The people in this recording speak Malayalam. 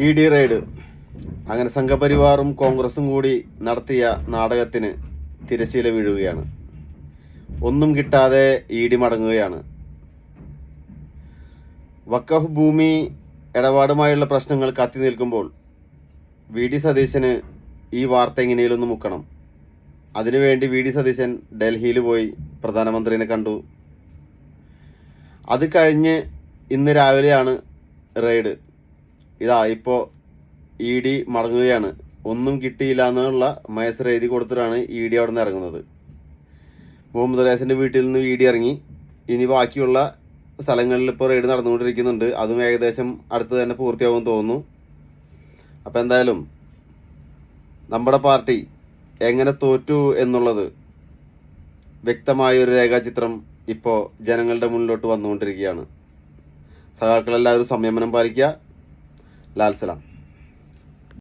E D raid. അങ്ങനെ സംഘപരിവാറും കോൺഗ്രസും കൂടി നടത്തിയ നാടകത്തിന് തിരശ്ശീല വീഴുകയാണ്. ഒന്നും കിട്ടാതെ ഇ ഡി മടങ്ങുകയാണ്. വഖഫ് ഭൂമി ഇടപാടുമായുള്ള പ്രശ്നങ്ങൾ കത്തി നിൽക്കുമ്പോൾ വി ഡി സതീശന് ഈ വാർത്ത എങ്ങനെയൊന്ന് മുക്കണം. അതിനുവേണ്ടി വി ഡി സതീശൻ ഡൽഹിയിൽ പോയി പ്രധാനമന്ത്രിനെ കണ്ടു. അത് കഴിഞ്ഞ് ഇന്ന് രാവിലെയാണ് റെയ്ഡ്. ഇതാ ഇപ്പോൾ ഇ ഡി മടങ്ങുകയാണ്. ഒന്നും കിട്ടിയില്ല എന്നുള്ള മയസർ എഴുതി കൊടുത്തിട്ടാണ് ഇ ഡി അവിടെ നിന്ന് ഇറങ്ങുന്നത്. മുഹമ്മദ് റിയാസിൻ്റെ വീട്ടിൽ നിന്ന് ഇ ഡി ഇറങ്ങി. ഇനി ബാക്കിയുള്ള സ്ഥലങ്ങളിൽ ഇപ്പോൾ റെയ്ഡ് നടന്നുകൊണ്ടിരിക്കുന്നുണ്ട്. അതും ഏകദേശം അടുത്ത് തന്നെ പൂർത്തിയാകുമെന്ന് തോന്നുന്നു. അപ്പോൾ എന്തായാലും നമ്മുടെ പാർട്ടി എങ്ങനെ തോറ്റു എന്നുള്ളത് വ്യക്തമായ ഒരു രേഖാചിത്രം ഇപ്പോൾ ജനങ്ങളുടെ മുന്നിലോട്ട് വന്നുകൊണ്ടിരിക്കുകയാണ്. സഖാക്കളെല്ലാവരും സംയമനം പാലിക്കുക. ലാൽ സലാം.